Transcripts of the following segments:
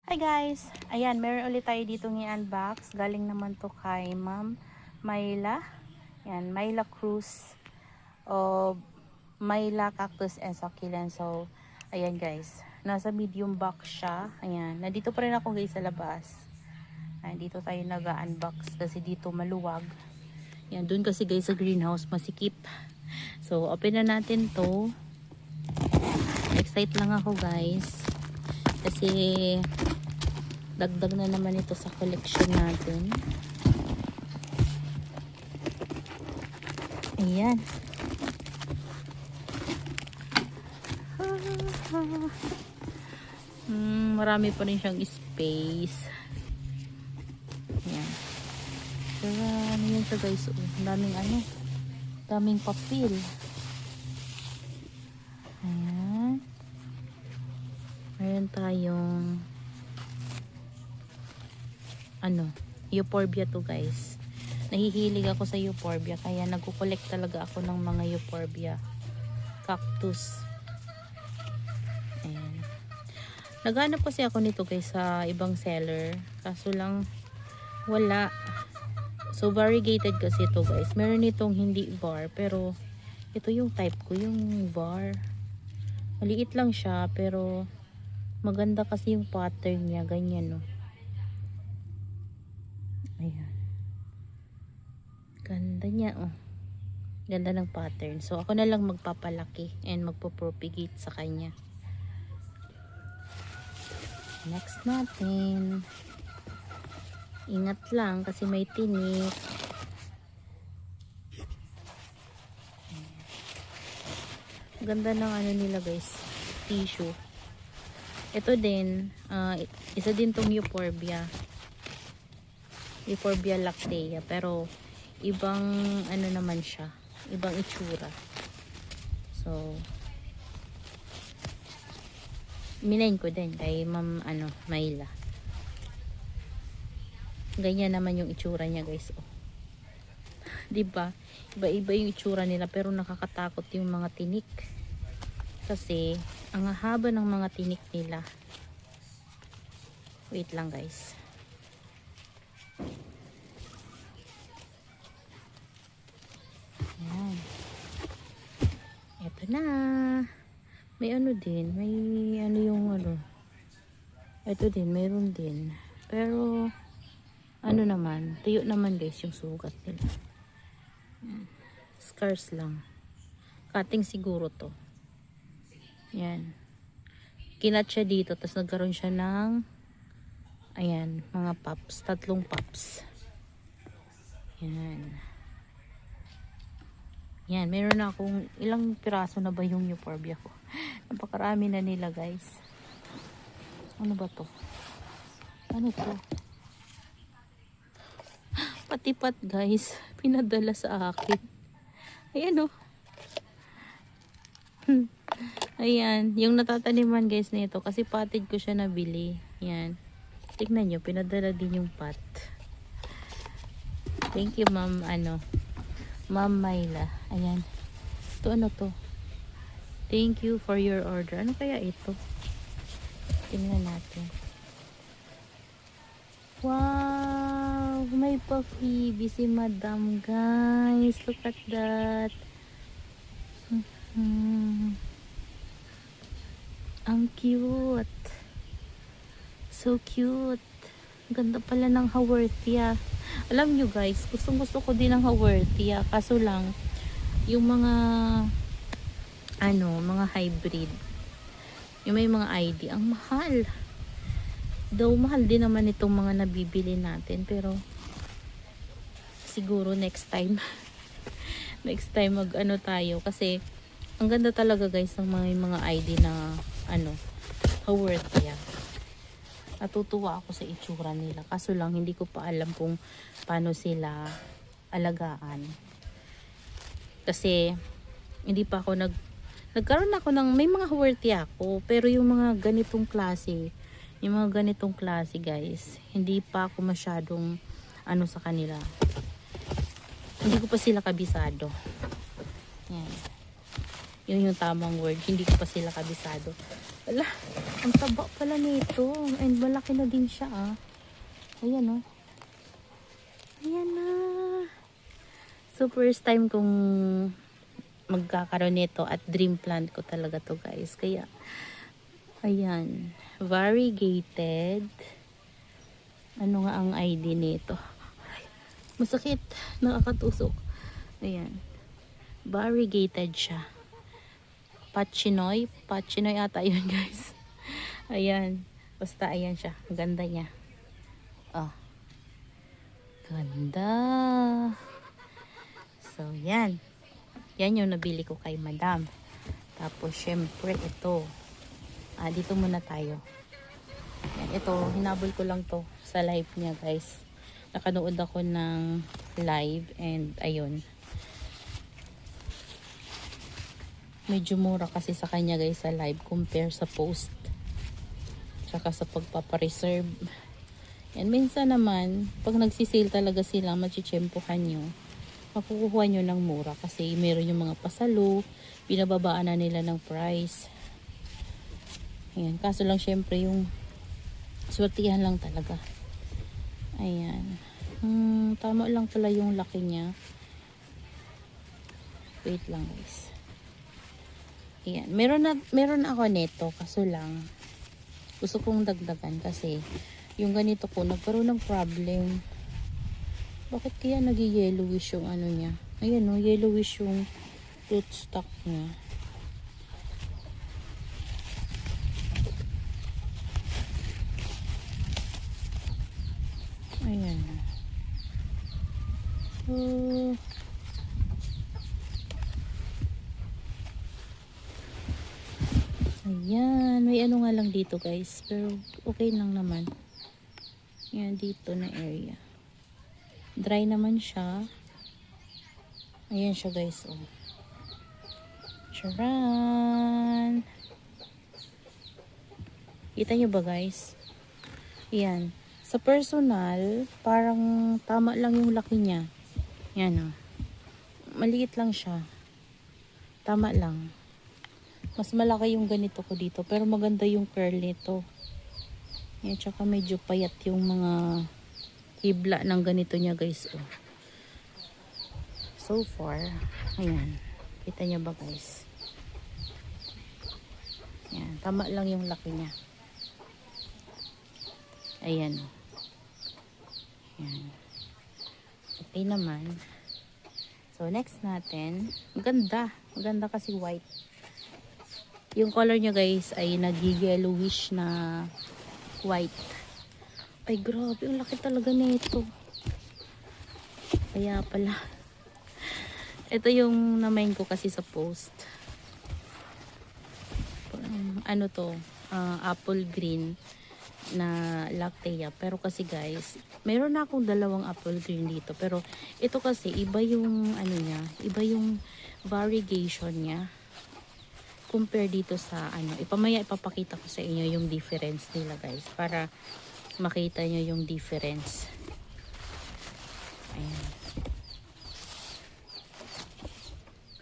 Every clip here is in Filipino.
Hi guys! Ayan, meron ulit tayo dito i-unbox. Galing naman to kay Ma'am Myla. Ayan, Myla Cruz of Myla Cactus and Succulent. So, ayan guys. Nasa medium box siya. Ayan, nandito pa rin ako guys sa labas. Ayan, dito tayo nag-unbox kasi dito maluwag. Ayan, dun kasi guys sa greenhouse masikip. So, open na natin to. Excited lang ako guys. Kasi dagdag na naman ito sa collection natin. Ayan. Marami pa rin siyang space. Ayan. Pero ano yun siya guys? Daming papel. Ayan. Meron tayong euphorbia to guys. Nahihilig ako sa euphorbia kaya nagko-collect talaga ako ng mga euphorbia cactus. Ayan. Naghanap kasi ako nito guys sa ibang seller, kaso lang wala. So variegated kasi ito guys. Meron itong hindi var, pero ito yung type ko, yung var. Maliit lang siya pero maganda kasi yung pattern niya, ganyan no. Ayan. Ganda niya oh. Ganda ng pattern. So ako na lang magpapalaki and magpo-propagate sa kanya. Next natin. Ingat lang kasi may tinik. Ganda ng nila guys. Tissue. Ito din, isa din tong euphorbia. Euphorbia lactea, pero ibang naman siya, ibang itsura. So minain ko din kay Ma'am Myla. Ganyan naman yung itsura niya guys oh. 'Di ba? Iba-iba yung itsura nila pero nakakatakot yung mga tinik. Kasi ang haba ng mga tinik nila. Wait lang guys. Ayan. Ito na. May din. May ito din. Mayroon din. Pero naman. Tuyo naman guys yung sugat nila. Scars lang. Cutting siguro to. Ayan. Kinat siya dito. Tapos nagkaroon siya ng ayan. Mga pops. 3 pops. Ayan. Yan, meron na akong ilang piraso na ba yung euphorbia ko. Napakarami na nila guys. Ano ba to? Ano to? Patipat guys. Pinadala sa akin. Ayan o. Ayan. Yung natataniman guys nito. Kasi patid ko siya nabili. Ayan. Tignan nyo. Pinadala din yung pot. Thank you ma'am Ma'am Myla. Ayan. Ito ano to? Thank you for your order. Ano kaya ito? Tingnan natin. Wow! May pa-freebie si Madam guys. Look at that. Ang cute. So cute. Ganda pala ng Haworthia. Alam nyo guys, gustong gusto ko din ng Haworthia. Kaso lang, yung mga mga hybrid, yung may mga ID, ang mahal. Though mahal din naman itong mga nabibili natin, pero siguro next time next time tayo, kasi ang ganda talaga guys ng mga ID na Haworthia. Natutuwa ako sa itsura nila, kaso lang hindi ko pa alam kung paano sila alagaan, kasi hindi pa ako nagkaroon ako ng may mga Haworthia ako, pero yung mga ganitong klase guys, hindi pa ako masyadong sa kanila, hindi ko pa sila kabisado. Yan, yun yung tamang word, hindi ko pa sila kabisado. Wala, Ang taba pala nito. And malaki na din siya ah. Ayan oh. Ayan na. So first time kong magkakaroon nito at dream plant ko talaga to guys. Kaya ayan. Variegated. Ano nga ang ID nito? Masakit. Nakakatusok. Ayan. Variegated siya. Pachinoy. Pachinoy ata yun guys. Ayan. Basta ayan siya. Ang ganda niya. Oh. Ganda. So, yan. Yan yung nabili ko kay madam. Tapos, syempre, ito. Dito muna tayo. Yan, ito, hinabol ko lang to sa live niya guys. Nakanood ako ng live and ayun. Medyo mura kasi sa kanya guys sa live compare sa post. Tsaka sa pagpapareserve. Yan, minsan naman, pag nagsisale talaga sila, machichempohan nyo. Makukuha nyo ng mura kasi meron yung mga pasalo, binababaan na nila ng price. Ayan, kaso lang syempre yung swertihan lang talaga. Ayan. Tama lang pala yung laki niya. Wait lang guys. Ayan. Meron ako nito. Kaso lang, gusto kong dagdagan kasi yung ganito ko, nagkaroon ng problem. Bakit kaya nag-yellowish yung ano niya? Ayan o, yellowish yung rootstock niya. Ayan. Ayan, may ano nga lang dito guys, pero okay lang naman. Ayan, dito na area. Dry naman siya. Ayan siya guys, oh. Charan! Kita nyo ba guys? Ayan. Sa personal, parang tama lang yung laki niya. Ayan, oh. Maliit lang siya. Tama lang. Mas malaki yung ganito ko dito. Pero maganda yung curl nito. Yan, tsaka medyo payat yung mga hibla ng ganito niya guys. Oh. So far, ayan. Kita niya ba guys? Yan, tama lang yung laki niya. Ayan. Ayan. Okay naman. So next natin, maganda. Maganda kasi white. Yung color niya guys ay nag-yellowish na white. Ay grabe, ang laki talaga nito. Kaya pala. Ito yung na-main ko kasi sa post. Ano to? Apple green na lactea. Pero kasi guys, meron na akong dalawang apple green dito. Pero ito kasi iba yung ano niya, iba yung variegation niya. Compare dito sa ano, ipapakita ko sa inyo yung difference nila guys para makita nyo yung difference. Ayan.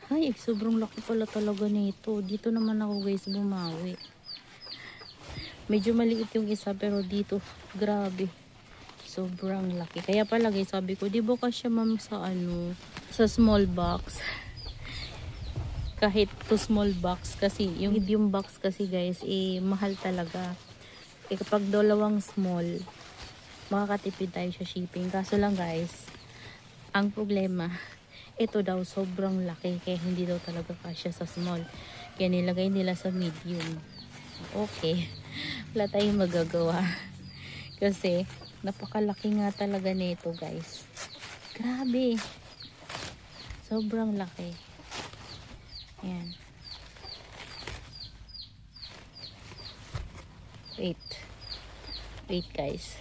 Ay, sobrang laki pala talaga nito. Dito naman ako guys bumawi. Medyo maliit yung isa pero dito grabe. Sobrang laki. Kaya pala guys, sabi ko, di ba kasya ma'am sa ano, sa small box. Kahit to small box kasi yung medium box kasi guys mahal talaga. Kapag dalawang small makakatipid tayo sa shipping. Kaso lang guys, ang problema ito daw sobrang laki kaya hindi daw talaga kasya sa small. Kaya nilagay nila sa medium. Okay. Wala tayong magagawa. Kasi napakalaki nga talaga nito guys. Grabe. Sobrang laki. Ayan. Wait guys.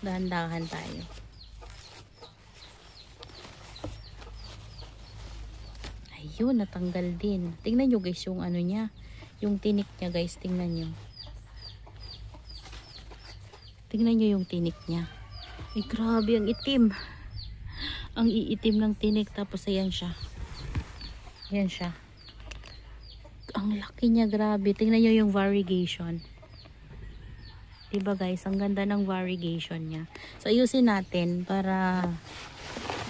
Dahan-dahan tayo. Ayun, natanggal din. Tingnan nyo guys yung ano niya. Yung tinik niya guys, tingnan nyo. Tingnan nyo yung tinik niya. Ay grabe, ang itim. Ang iitim ng tinik. Tapos ayan siya. Ayan siya. Ang laki niya, grabe. Tingnan nyo yung variegation. Diba guys, ang ganda ng variegation niya. So ayusin natin para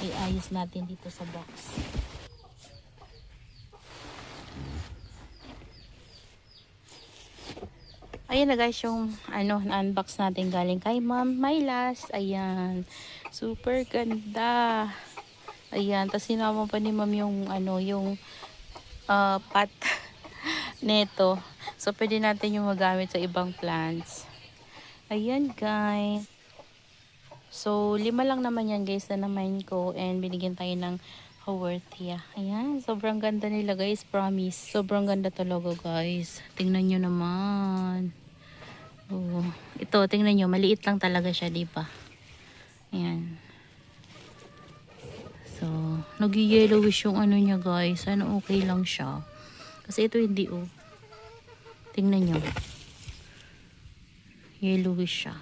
iayos natin dito sa box. Ayan na guys yung na-unbox natin galing kay Ma'am Mylas. Ayan. Super ganda. Ayan, tapos sinama pa ni Ma'am yung yung pot neto. So pwede natin yung magamit sa ibang plants. Ayan guys. So 5 lang naman yan guys na naman ko, and binigyan tayo ng Haworthia. Ayan, sobrang ganda nila guys, promise. Sobrang ganda talaga guys. Tingnan nyo naman. Oh, ito tingnan nyo, maliit lang talaga siya, di ba? Ayan. So, nag-yellowish yung niya guys. Ano, okay lang siya. Kasi ito hindi oh. Tingnan nyo. Yellowish siya.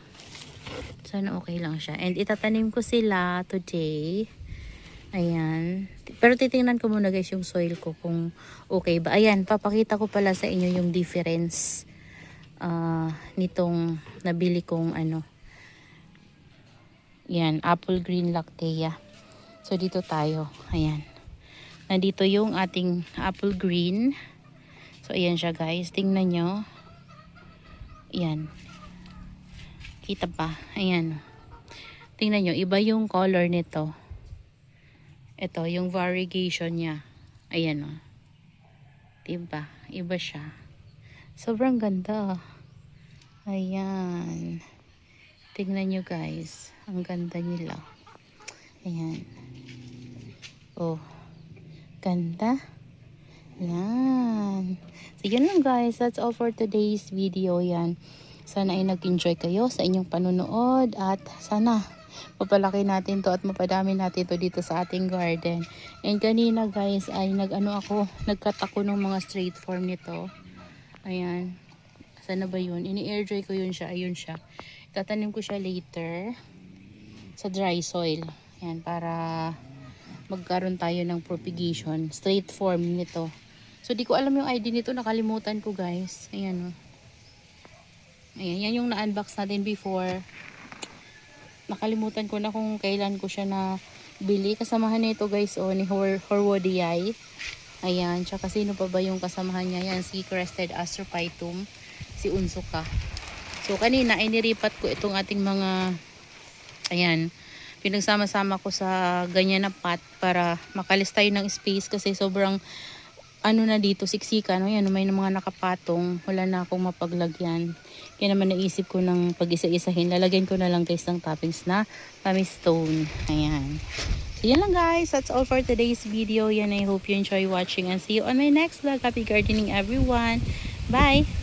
Sana okay lang siya. And itatanim ko sila today. Ayan. Pero titingnan ko muna guys yung soil ko kung okay ba. Ayan, papakita ko pala sa inyo yung difference nitong nabili kong yan, apple green lactea. So dito tayo. Ayan. Nandito yung ating apple green. So ayan siya guys. Tingnan nyo. Ayan. Kita pa. Ayan. Tingnan nyo. Iba yung color nito. Ito. Yung variegation niya. Ayan o. Diba? Iba siya. Sobrang ganda. Ayan. Tingnan nyo guys. Ang ganda nila. Ayan. Oh. Ganda. Yan. So, yun lang guys. That's all for today's video. Yan. Sana ay nag-enjoy kayo sa inyong panunood. At sana mapalaki natin to at mapadami natin to dito sa ating garden. And kanina guys ay nagkat ako ng mga straight form nito. Ayan. Sana ba yun? Ini-air dry ko yun siya. Ayun siya. Tatanim ko siya later sa dry soil. Ayan. Para magkaroon tayo ng propagation. Straight form nito. So, di ko alam yung ID nito. Nakalimutan ko, guys. Ayan, oh. Ayan, yan yung na-unbox natin before. Nakalimutan ko na kung kailan ko siya na bili. Kasamahan nito, guys, oh, ni Horwodiae. Ayan, tsaka sino pa ba yung kasamahan niya? Yan, si Crested Astrophytum. Si Unsuka. So, kanina, ay niripat ko itong ating mga, ayan, pinagsama-sama ko sa ganyan na pot para makalis tayo ng space kasi sobrang na dito, siksika, no? Yan, may mga nakapatong, wala na akong mapaglagyan. Kaya naman naisip ko ng pag-isa-isahin, lalagyan ko na lang guys ng toppings na tummy stone. Ayan. So yan lang guys, that's all for today's video. Yan, I hope you enjoy watching and see you on my next vlog. Happy gardening everyone. Bye!